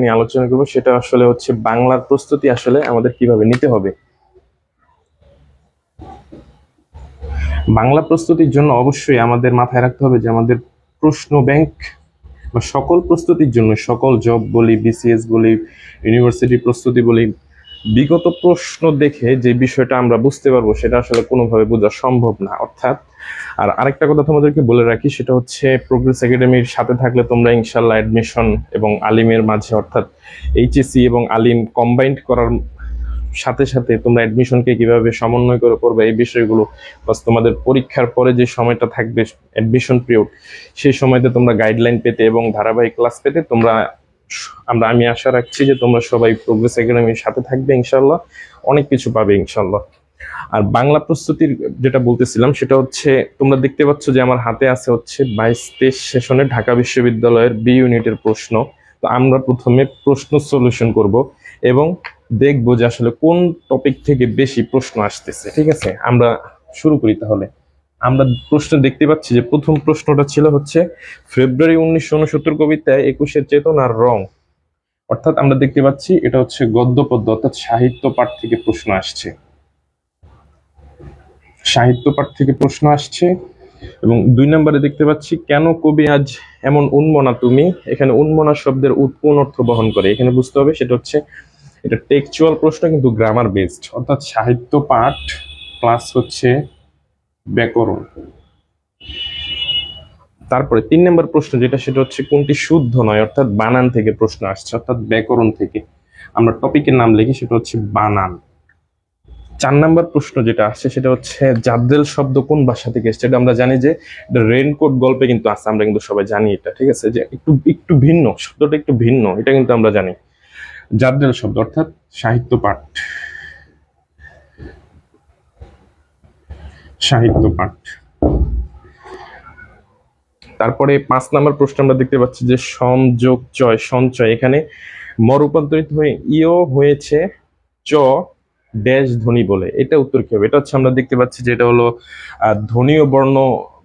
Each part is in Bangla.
নিয়ে আলোচনা করবো সেটা আসলে হচ্ছে বাংলার প্রস্তুতি আসলে আমাদের কিভাবে নিতে হবে। বাংলা প্রস্তুতির জন্য অবশ্যই আমাদের মাথায় রাখতে হবে যে আমাদের প্রশ্ন ব্যাংক বা সকল প্রস্তুতির জন্য, সকল জব বলি, বিসিএস বলি, ইউনিভার্সিটি প্রস্তুতি বলি, বিগত প্রশ্ন দেখে যে বিষয়টা আমরা বুঝতে পারবো সেটা আসলে কোনোভাবে বোঝা সম্ভব না। অর্থাৎ আর আরেকটা কথা তোমাদেরকে বলে রাখি, সেটা হচ্ছে প্রোগ্রেস একাডেমির সাথে থাকলে তোমরা ইনশাল্লাহ অ্যাডমিশন এবং আলিমের মাঝে, অর্থাৎ এইচএসসি এবং আলিম কম্বাইন্ড করার সাথে সাথে তোমরা অ্যাডমিশনকে কিভাবে সমন্বয় করে করবে এই বিষয়গুলো, প্লাস তোমাদের পরীক্ষার পরে যে সময়টা থাকবে অ্যাডমিশন পিরিয়ড, সেই সময়তে তোমরা গাইডলাইন পেতে এবং ধারাবাহিক ক্লাস পেতে আমি আশা রাখছি যে তোমরা সবাই প্রোগ্রেস একাডেমির সাথে থাকবে, ইনশাল্লাহ অনেক কিছু পাবে ইনশাল্লাহ। আর বাংলা প্রস্তুতির যেটা বলতেছিলাম সেটা হচ্ছে, তোমরা দেখতে পাচ্ছ যে আমার হাতে আছে হচ্ছে 22-23 সেশনে ঢাকা বিশ্ববিদ্যালয়ের বি ইউনিটের প্রশ্ন। তো আমরা প্রথমে প্রশ্ন সলিউশন করব এবং দেখবো যে আসলে কোন টপিক থেকে বেশি প্রশ্ন আসতেছে। ঠিক আছে, আমরা শুরু করি তাহলে। আমরা প্রশ্ন দেখতে পাচ্ছি যে প্রথম প্রশ্নটা ছিল হচ্ছে ফেব্রুয়ারি 1969 কবিতায় 21-এর চেতনার রং। অর্থাৎ আমরা দেখতে পাচ্ছি এটা হচ্ছে গদ্য পদ্য, অর্থাৎ সাহিত্য পাঠ থেকে প্রশ্ন আসছে, সাহিত্য পাঠ থেকে প্রশ্ন আসছে। এবং 2 নম্বরে দেখতে পাচ্ছি কেন কবি আজ এমন উন্মনা তুমি। এখানে উন্মনা শব্দের কোন অর্থ বহন করে এখানে বুঝতে হবে। সেটা হচ্ছে, এটা টেক্সচুয়াল প্রশ্ন কিন্তু গ্রামার বেসড, অর্থাৎ সাহিত্য পাঠ প্লাস হচ্ছে ব্যাকরণ। তারপরে 3 নম্বর প্রশ্ন যেটা, সেটা হচ্ছে কোনটি শুদ্ধ নয়, অর্থাৎ বানান থেকে প্রশ্ন আসছে, অর্থাৎ ব্যাকরণ থেকে। আমরা টপিকের নাম লিখি, সেটা হচ্ছে বানান। 4 নম্বর প্রশ্ন যেটা আসছে সেটা হচ্ছে জাদ্রেল শব্দ কোন ভাষা থেকে এসেছে। এটা আমরা জানি যে রেইনকোট গল্পে কিন্তু আছে, আমরা কিন্তু সবাই জানি এটা। ঠিক আছে, যে একটু একটু ভিন্ন, শব্দটা একটু ভিন্ন, এটা কিন্তু আমরা জানি। জাদ্রেল শব্দ অর্থাৎ সাহিত্য পাঠ, সাহিত্য পাঠ। তারপরে 5 নম্বর প্রশ্ন আমরা দেখতে পাচ্ছি যে সংযোগ চয় সঞ্চয়, এখানে ম রূপান্তরিত হয়ে ইও হয়েছে চ ড্যাশ ধ্বনি বলে। এটা উত্তর কি হবে? এটা হচ্ছে, আমরা দেখতে পাচ্ছি যে এটা হলো ধ্বনীয় বর্ণ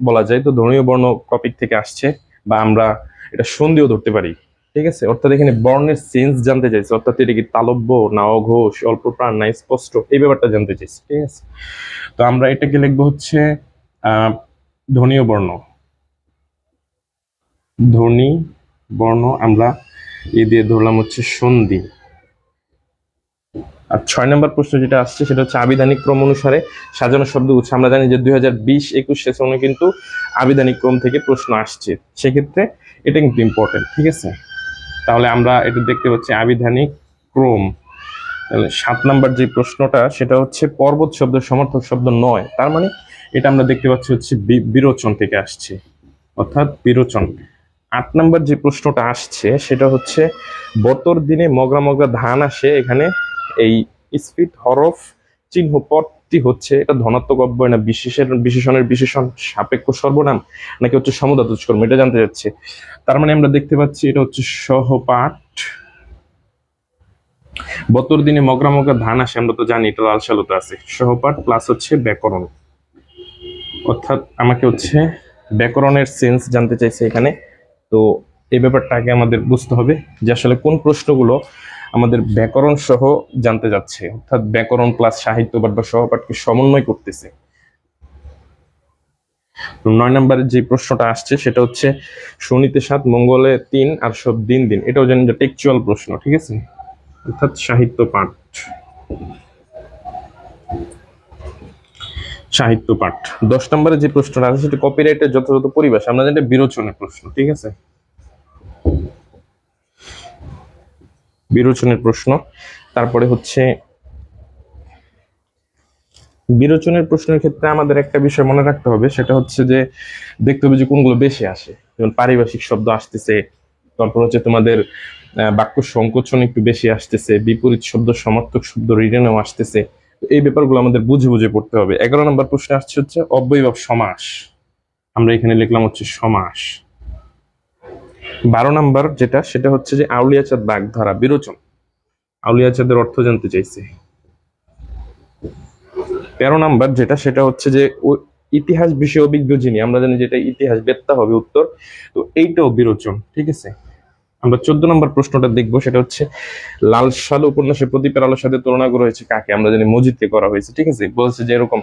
বলা যায়। তো ধ্বনীয় বর্ণ টপিক থেকে আসছে, বা আমরা এটা সন্ধিও ধরতে পারি। ঠিক আছে, অর্থাৎ এখানে বর্ণের সেন্স জানতে চাইছে, অর্থাৎ এটা কি তালব্য না অঘোষ, অল্প প্রাণ না স্পষ্ট, এই ব্যাপারটা জানতে চাইছে। ঠিক আছে, তো আমরা এটাকে লিখবো হচ্ছে ধ্বনীয় বর্ণ, ধ্বনি বর্ণ আমরা এ দিয়ে ধরলাম হচ্ছে সন্ধি। আর 6 নম্বর প্রশ্ন যেটা আসছে সেটা হচ্ছে আবিধানিক ক্রম অনুসারে সাজানো শব্দগুচ্ছ। আমরা জানি যে 2020-21 সেশনে কিন্তু আবিধানিক ক্রম থেকে প্রশ্ন আসছে, সেক্ষেত্রে এটা কিন্তু ইম্পর্টেন্ট। ঠিক আছে, তাহলে আমরা এটা দেখতে পাচ্ছি আবিধানিক ক্রম। তাহলে 7 নম্বর যে প্রশ্নটা সেটা হচ্ছে পর্বত শব্দ সমর্থক শব্দ নয়, তার মানে এটা আমরা দেখতে পাচ্ছি হচ্ছে বিরোচন থেকে আসছে, অর্থাৎ বিরোচন। 8 নম্বর যে প্রশ্নটা আসছে সেটা হচ্ছে বতর দিনে মগরা মগরা ধান আসে, এখানে এই স্ফীত হরফ চিহ্ন পদটি হচ্ছে এটা ধনাত্মক অব্যয় না বিশেষণের বিশেষণ সাপেক্ষ সর্বনাম নাকি হচ্ছে সমুদাতুজ কর্ম, এটা জানতে যাচ্ছে। তার মানে আমরা দেখতে পাচ্ছি এটা হচ্ছে সহপাঠ। বতর দিনে মগরা মগরা ধান আসে, আমরা তো জানি এটা লাল সালুতে আছে। সহপাঠ প্লাস হচ্ছে ব্যাকরণ, অর্থাৎ আমাকে হচ্ছে ব্যাকরণের সেন্স জানতে চাইছে এখানে। তো এই ব্যাপারটা আগে আমাদের বুঝতে হবে যে আসলে কোন প্রশ্নগুলো আমাদের ব্যাকরণ সহ জানতে যাচ্ছে, অর্থাৎ ব্যাকরণ প্লাস সাহিত্য পাঠ বা সহপাঠকে সমন্বয় করতেছে। 9 নম্বরের যে প্রশ্নটা আসছে সেটা হচ্ছে শনিতে 7 মঙ্গলে 3 আর সব দিন দিন, এটাও জানি যে টেক্সচুয়াল প্রশ্ন। ঠিক আছে, অর্থাৎ সাহিত্য পাঠ, সাহিত্য পাঠ। 10 নম্বরে যে প্রশ্নটা আছে সেটা কপিরাইটের যথাযথ পরিবেশ, আমরা জানি এটা বিরোচনের প্রশ্ন। ঠিক আছে, বিরোচনের প্রশ্ন। তারপরে হচ্ছে বিরোচনের প্রশ্নের ক্ষেত্রে আমাদের একটা বিষয় মনে রাখতে হবে, সেটা হচ্ছে যে দেখতে হবে যে কোনগুলো বেশি আসে। যেমন পারিভাষিক শব্দ আসতেছে, তারপর হচ্ছে তোমাদের বাক্য সংকোচন একটু বেশি আসতেছে, বিপরীত শব্দ সমার্থক শব্দ রিটেনেও আসতেছে। এই ব্যাপারগুলো আমাদের বুঝে বুঝে পড়তে হবে। 11 নম্বর প্রশ্নে আসছে হচ্ছে অব্যয়ভাব সমাস, আমরা এখানে লিখলাম হচ্ছে সমাস। 12 নম্বর যেটা, সেটা হচ্ছে যে আউলিয়া চাঁদ বাগধারা বিরোচন, আউলিয়া চাঁদের অর্থ জানতে চাইছে। 13 নাম্বার যেটা, সেটা হচ্ছে যে ইতিহাস বিষয়ে অভিজ্ঞ যিনি, আমরা জানি যেটা ইতিহাস বেত্তা হবে উত্তর, তো এইটাও বিরোচন। ঠিক আছে, আমরা 14 নম্বর প্রশ্নটা দেখবো, সেটা হচ্ছে লাল সালু উপন্যাসে প্রদীপের আলোর সাথে তুলনা করা হয়েছে কাকে? আমরা জানি মজিদকে করা হয়েছে, ঠিক আছে। বলছে যে এরকম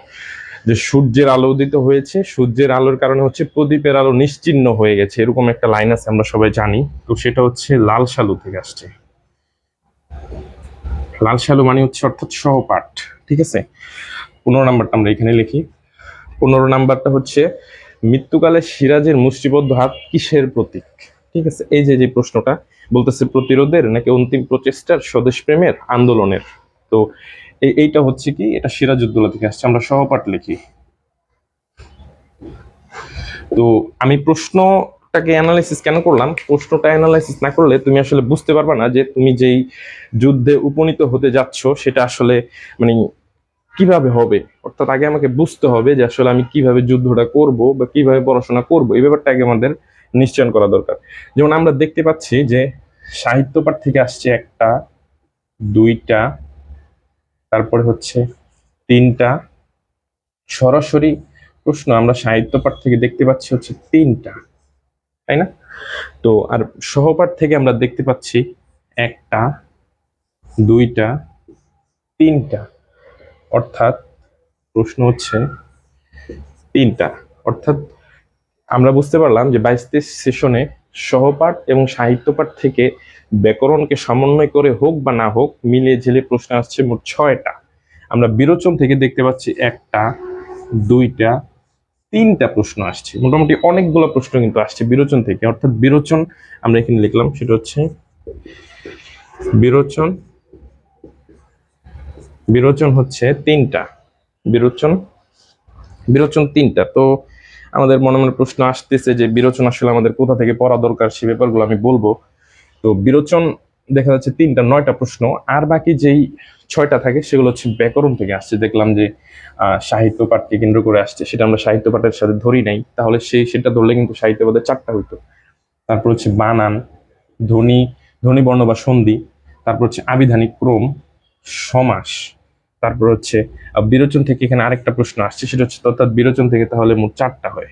যে সূর্যের আলো উদিত হয়েছে, সূর্যের আলোর কারণে হচ্ছে প্রদীপের আলো নিশ্চিহ্ন হয়ে গেছে, এরকম একটা লাইন আছে, আমরা সবাই জানি। তো সেটা হচ্ছে লাল সালু থেকে আসছে। লাল সালু মানে হচ্ছে অর্থাৎ সহপাঠ, ঠিক আছে। 15 নম্বরটা আমরা এখানে লিখি। 15 নম্বরটা হচ্ছে মৃত্যুকালে সিরাজের মুষ্টিবদ্ধ হাত কিসের প্রতীক? ঠিক আছে, এই যে যে প্রশ্নটা বলতেছে প্রতিরোধের নাকি অন্তিম প্রচেষ্টার, স্বদেশ প্রেমের, আন্দোলনের। তো এইটা হচ্ছে কি, এটা সিরাজউদ্দৌলা থেকে আসছে, আমরা সহপাঠ লিখি। তো আমি প্রশ্নটাকে অ্যানালাইসিস কেন করলাম, প্রশ্নটা অ্যানালাইসিস না করলে তুমি আসলে বুঝতে পারবে না যে তুমি যেই যুদ্ধে উপনীত হতে যাচ্ছ সেটা আসলে মানে কিভাবে হবে। অর্থাৎ আগে আমাকে বুঝতে হবে যে আসলে আমি কিভাবে যুদ্ধটা করব বা কিভাবে পড়াশোনা করব, এই ব্যাপারটা আগে আমাদের নিশ্চয়ন করা দরকার। যেমন আমরা দেখতে পাচ্ছি যে সাহিত্য পাঠ থেকে আসছে একটা, দুইটা, তারপরে হচ্ছে তিনটা। সরাসরি প্রশ্ন আমরা সাহিত্য পাঠ থেকে দেখতে পাচ্ছি হচ্ছে তিনটা, তাই না? তো আর সহপাঠ থেকে আমরা দেখতে পাচ্ছি একটা, দুইটা, তিনটা। অর্থাৎ প্রশ্ন হচ্ছে তিনটা। অর্থাৎ আমরা বুঝতে পারলাম যে 22-23 সেশনে সহপাঠ এবং সাহিত্য পাঠ থেকে ব্যাকরণকে সমন্বয় করে হোক বা না হোক মিলিয়ে ঝিলে প্রশ্ন আসছে মোট 6টা। আমরা বিরোচন থেকে দেখতে পাচ্ছি একটা, দুইটা, তিনটা প্রশ্ন আসছে, মোটামুটি অনেকগুলো প্রশ্ন কিন্তু আসছে বিরোচন থেকে। অর্থাৎ বিরোচন আমরা এখানে লিখলাম, সেটা হচ্ছে বিরোচন, বিরোচন হচ্ছে তিনটা, বিরোচন, বিরোচন তিনটা। তো আমাদের মনে মনে প্রশ্ন আসতেছে যে বিরোচন আসলে আমাদের কোথা থেকে পড়া দরকার, সে ব্যাপারগুলো আমি বলবো। তো বিরোচন দেখা যাচ্ছে তিনটা, 9টা প্রশ্ন। আর বাকি যেই 6টা থাকে সেগুলো হচ্ছে ব্যাকরণ থেকে আসছে। দেখলাম যে সাহিত্য পাঠকে কেন্দ্র করে আসছে, সেটা আমরা সাহিত্য পাঠের সাথে ধরি নাই, তাহলে সেটা ধরলে কিন্তু সাহিত্য পাঠের 4টা হইতো। তারপর হচ্ছে বানান, ধ্বনি, ধ্বনি বর্ণ বা সন্ধি, তারপর হচ্ছে আবিধানিক ক্রম, সমাস, তারপর হচ্ছে বিরোচন থেকে এখানে আরেকটা প্রশ্ন আসছে, সেটা হচ্ছে অর্থাৎ বিরোচন থেকে তাহলে মোট 4টা হয়।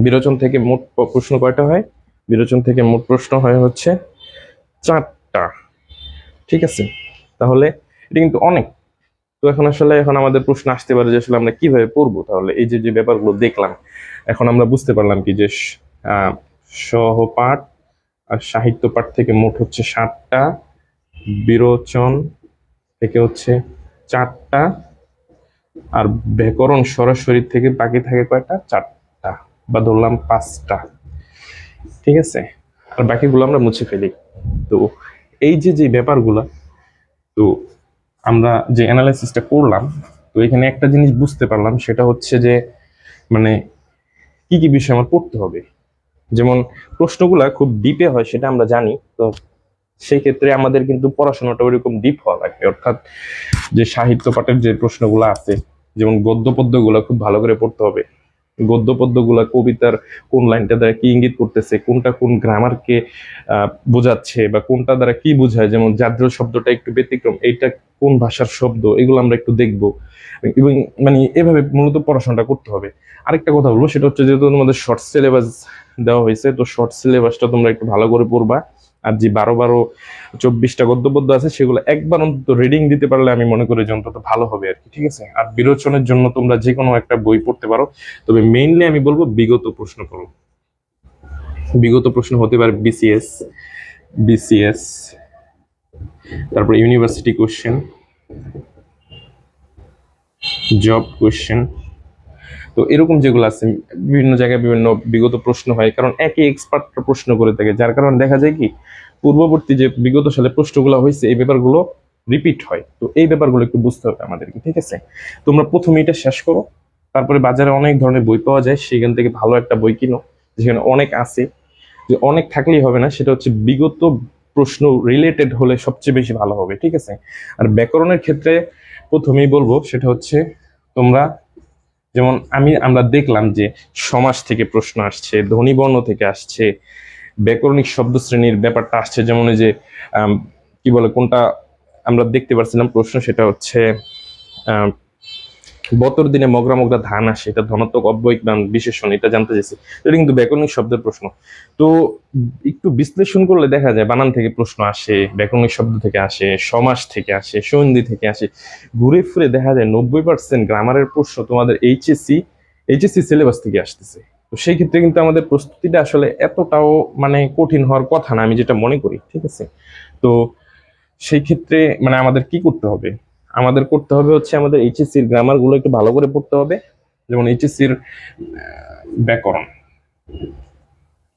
বিরোচন থেকে মোট প্রশ্ন কয়টা হয়? বিরোচন থেকে মোট প্রশ্ন হয় হচ্ছে 4টা, ঠিক আছে। তাহলে এটা কিন্তু অনেক। তো এখন আসলে এখন আমাদের প্রশ্ন আসতে পারে যে আসলে আমরা কিভাবে পড়বো। তাহলে এই যে যে ব্যাপারগুলো দেখলাম, এখন আমরা বুঝতে পারলাম কি যে সহপাঠ আর সাহিত্য পাঠ থেকে মোট হচ্ছে 7টা, বিরোচন থেকে হচ্ছে 4টা, আর ব্যাকরণ সরাসরি থেকে বাকি থাকে কয়টা? 4টা, বা ধরলাম 5টা, ঠিক আছে। আর বাকিগুলো আমরা মুছে ফেলি। তো এই যে যে ব্যাপারগুলা, তো আমরা যে অ্যানালাইসিসটা করলাম, তো এখানে একটা জিনিস বুঝতে পারলাম, সেটা হচ্ছে যে মানে কি কি বিষয় আমার পড়তে হবে। যেমন প্রশ্নগুলা খুব ডিপে হয় সেটা আমরা জানি। তো সেই ক্ষেত্রে আমাদের কিন্তু পড়াশোনাটা ওইরকম ডিপ হওয়া লাগবে। অর্থাৎ যে সাহিত্য পাঠের যে প্রশ্নগুলো আছে, যেমন গদ্য পদ্যগুলো খুব ভালো করে পড়তে হবে। গদ্য পদ্যগুলা কবিতার কোন লাইনটা দ্বারা কি ইঙ্গিত করতেছে, কোনটা কোন গ্রামারকে বোঝাচ্ছে, বা কোনটা দ্বারা কি বোঝায়, যেমন জাদ্র শব্দটা একটু ব্যতিক্রম, এইটা কোন ভাষার শব্দ, এগুলো আমরা একটু দেখবো। এবং মানে এভাবে মূলত পড়াশোনাটা করতে হবে। আরেকটা কথা বলবো, সেটা হচ্ছে যেহেতু তোমাদের শর্ট সিলেবাস দেওয়া হয়েছে, তো শর্ট সিলেবাসটা তোমরা একটু ভালো করে পড়বা। আর যে 12-12-24টা গদ্য পদ্য আছে সেগুলো একবার অন্তত রিডিং দিতে পারলে আমি মনে করি যে অন্তত ভালো হবে আর কি, ঠিক আছে। আর বিরোচনের জন্য তোমরা যে কোনো একটা বই পড়তে পারো, তবে মেইনলি আমি বলবো বিগত প্রশ্ন করো। বিগত প্রশ্ন হতে পারে বিসিএস, বিসিএস, তারপর ইউনিভার্সিটি কোশ্চেন, জব কোশ্চেন। তো এরকম যেগুলো আছে বিভিন্ন জায়গায় বিভিন্ন বিগত প্রশ্ন হয়, কারণ একই এক্সপার্ট প্রশ্ন করে থাকে, যার কারণে দেখা যায় কি পূর্ববর্তী যে বিগত সালে প্রশ্নগুলো হয়েছে এই ব্যাপারগুলো রিপিট হয়। তো এই ব্যাপারগুলো একটু বুঝতে হবে আমাদেরকে, ঠিক আছে। তোমরা প্রথমে এটা শেষ করো, তারপরে বাজারে অনেক ধরনের বই পাওয়া যায়, সেখান থেকে ভালো একটা বই কিনো, যেখানে অনেক আছে। যে অনেক থাকলেই হবে না, সেটা হচ্ছে বিগত প্রশ্ন রিলেটেড হলে সবচেয়ে বেশি ভালো হবে, ঠিক আছে। আর ব্যাকরণের ক্ষেত্রে প্রথমেই বলবো সেটা হচ্ছে তোমরা, যেমন আমরা দেখলাম যে সমাস থেকে প্রশ্ন আসছে, ধ্বনিবর্ণ থেকে আসছে, ব্যাকরণিক শব্দ শ্রেণীর ব্যাপারটা আসছে। যেমন এই যে কি বলে কোনটা আমরা দেখতে পাচ্ছিলাম প্রশ্ন, সেটা হচ্ছে বতর দিনে মগরা মগরা ধান আসে, এটা ধনাত্মক অব্যয়িক বান বিশেষণ, এটা জানতে চাইছি। এটা কিন্তু ব্যাকরণিক শব্দের প্রশ্ন। তো একটু বিশ্লেষণ করলে দেখা যায় বানান থেকে প্রশ্ন আসে, ব্যাকরণিক শব্দ থেকে আসে, সমাস থেকে আসে, সন্ধি থেকে আসে। ঘুরে ফিরে দেখা যায় 90% গ্রামারের প্রশ্ন তোমাদের এইচএসসি সিলেবাস থেকে আসতেছে। তো সেই ক্ষেত্রে কিন্তু আমাদের প্রস্তুতিটা আসলে এতটাও মানে কঠিন হওয়ার কথা না, আমি যেটা মনে করি, ঠিক আছে। তো সেই ক্ষেত্রে মানে আমাদের কি করতে হবে, আমাদের করতে হবে হচ্ছে আমাদের এইচএসসির গ্রামার গুলো একটু ভালো করে পড়তে হবে। যেমন এইচএসসির ব্যাকরণ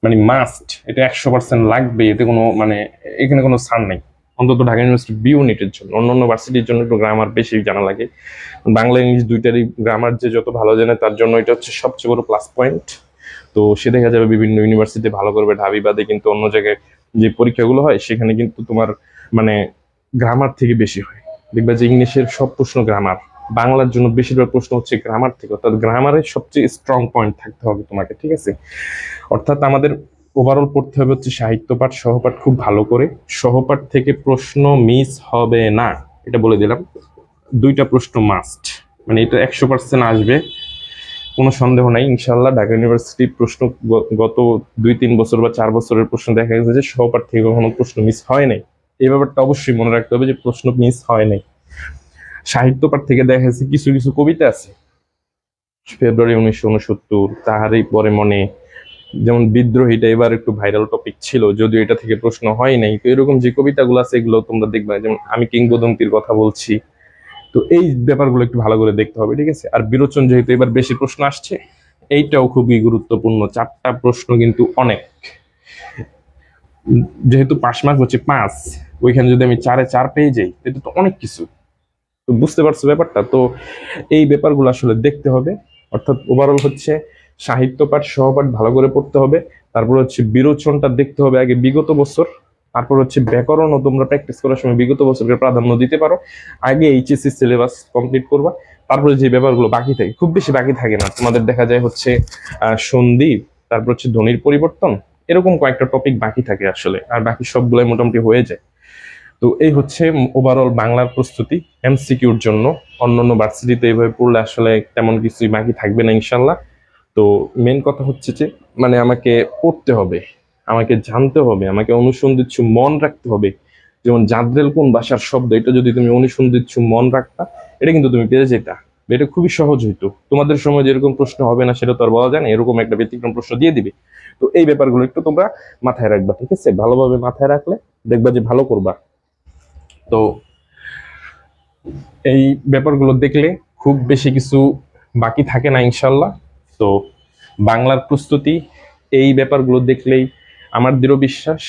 মানে মাস্ট, এটা 100% লাগবে, এতে কোনো মানে এখানে কোনো ছাড় নেই। অন্তত ঢাকা ইউনিভার্সিটি বি ইউনিটের জন্য, অন্যান্য ভার্সিটির জন্য একটু গ্রামার বেশি জানা লাগে। বাংলা ইংলিশ দুইটারই গ্রামার যে যত ভালো জানে তার জন্য এটা হচ্ছে সবচেয়ে বড় প্লাস পয়েন্ট। তো সে দেখা যাবে বিভিন্ন ইউনিভার্সিটি ভালো করবে, ঢাবি বাদে কিন্তু অন্য জায়গায় যে পরীক্ষাগুলো হয় সেখানে কিন্তু তোমার মানে গ্রামার থেকে বেশি হয়। দেখবা যে ইংলিশের সব প্রশ্ন গ্রামার, বাংলার জন্য বেশিরভাগ প্রশ্ন হচ্ছে গ্রামার থেকে, অর্থাৎ গ্রামারের সবচেয়ে স্ট্রং পয়েন্ট থাকতে হবে তোমাকে, ঠিক আছে। অর্থাৎ আমাদের ওভারঅল পড়তে হবে হচ্ছে সাহিত্য পাঠ সহপাঠ খুব ভালো করে। সহপাঠ থেকে প্রশ্ন মিস হবে না, এটা বলে দিলাম। দুইটা প্রশ্ন মাস্ট, মানে এটা 100% আসবে, কোনো সন্দেহ নাই ইনশাল্লাহ। ঢাকা ইউনিভার্সিটির প্রশ্ন গত 2-3 বছর বা 4 বছরের প্রশ্ন দেখা গেছে যে সহপাঠ থেকে কখনো প্রশ্ন মিস হয় নাই। এই ব্যাপারটা অবশ্যই মনে রাখতে হবে যে প্রশ্ন মিস হয় নাই। সাহিত্য পাঠ থেকে দেখা গেছে কিছু কিছু কবিতা আছে, ফেব্রুয়ারি 1969, তাহারই পরে মনে, যেমন বিদ্রোহীটা এবার একটু ভাইরাল টপিক ছিল, যদিও এটা থেকে প্রশ্ন হয় নাই। তো এরকম যে কবিতাগুলো আছে এগুলো তোমরা দেখবা, যেমন আমি কিংবদন্তির কথা বলছি। তো এই ব্যাপারগুলো একটু ভালো করে দেখতে হবে, ঠিক আছে। আর বিরোচন যেহেতু এবার বেশি প্রশ্ন আসছে, এইটাও খুবই গুরুত্বপূর্ণ। 4টা প্রশ্ন কিন্তু অনেক, যেহেতু পাস মার্ক হচ্ছে 5, ওইখানে যদি আমি 4-এ 4 পেয়ে যাই এটা তো অনেক কিছু। তো বুঝতে পারছো ব্যাপারটা? তো এই ব্যাপারগুলো আসলে দেখতে হবে। অর্থাৎ ওভারঅল হচ্ছে সাহিত্য পাঠ সহপাঠ ভালো করে পড়তে হবে, তারপর হচ্ছে বিরোচনটা দেখতে হবে আগে বিগত বছর, তারপর হচ্ছে ব্যাকরণও তোমরা প্র্যাকটিস করার সময় বিগত বছরকে প্রাধান্য দিতে পারো। আগে এইচএসসি সিলেবাস কমপ্লিট করবা, তারপরে যে ব্যাপারগুলো বাকি থাকে, খুব বেশি বাকি থাকে না তোমাদের, দেখা যায় হচ্ছে সন্ধি, তারপর হচ্ছে ধ্বনির পরিবর্তন, এরকম কয়েকটা টপিক বাকি থাকে আসলে, আর বাকি সবগুলাই মোটামুটি হয়ে যায়। তো এই হচ্ছে ওভারঅল বাংলার প্রস্তুতি এমসিকিউর জন্য। অন্যান্য ভার্সিটিতে এইভাবে পড়লে আসলে তেমন কিছুই বাকি থাকবে না ইনশাল্লাহ। তো মেন কথা হচ্ছে যে মানে আমাকে পড়তে হবে, আমাকে জানতে হবে, আমাকে অনুসন্ধিৎসু মন রাখতে হবে। যেমন জাদ্রেল কোন ভাষার শব্দ, এটা যদি তুমি অনুসন্ধিৎসু মন রাখতা, এটা কিন্তু তুমি পেয়ে যেতা, এটা খুবই সহজ হইতো। তোমাদের সময় যেরকম প্রশ্ন হবে না সেটা তো আর বলা যায় না, এরকম একটা ব্যতিক্রম প্রশ্ন দিয়ে দিবে। তো এই ব্যাপারগুলো একটু তোমরা মাথায় রাখবা, ঠিক আছে। ভালোভাবে মাথায় রাখলে দেখবা যে ভালো করবা। তো এই ব্যাপারগুলো দেখলে খুব বেশি কিছু বাকি থাকে না ইনশাল্লাহ। তো বাংলার প্রস্তুতি এই ব্যাপারগুলো দেখলেই আমার দৃঢ় বিশ্বাস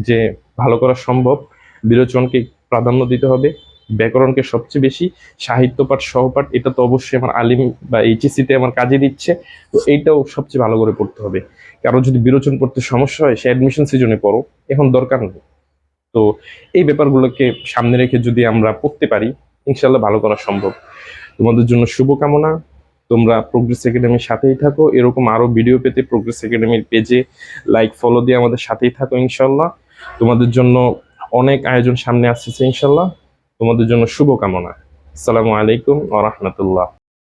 যে ভালো করা সম্ভব। বিরোচনকে প্রাধান্য দিতে হবে, ব্যাকরণকে সবচেয়ে বেশি, সাহিত্য পাঠ সহপাঠ এটা তো অবশ্যই আমার আলিম বা এইচএসসিতে আমার কাজে দিচ্ছে, তো এইটাও সবচেয়ে ভালো করে পড়তে হবে। কারো যদি বিরোচন পড়তে সমস্যা হয় সে অ্যাডমিশন সিজনে পড়ো, এখন দরকার নেই। তো এই ব্যাপারগুলোকে সামনে রেখে যদি আমরা পড়তে পারি ইনশাল্লাহ ভালো করা সম্ভব। তোমাদের জন্য শুভকামনা। তোমরা প্রোগ্রেস একাডেমির সাথেই থাকো, এরকম আরো ভিডিও পেতে প্রোগ্রেস একাডেমির পেজে লাইক ফলো দিয়ে আমাদের সাথেই থাকো ইনশাল্লাহ। তোমাদের জন্য অনেক আয়োজন সামনে আসছে ইনশাল্লাহ। তোমাদের জন্য শুভকামনা। আসসালামু আলাইকুম ওয়া রাহমাতুল্লাহ।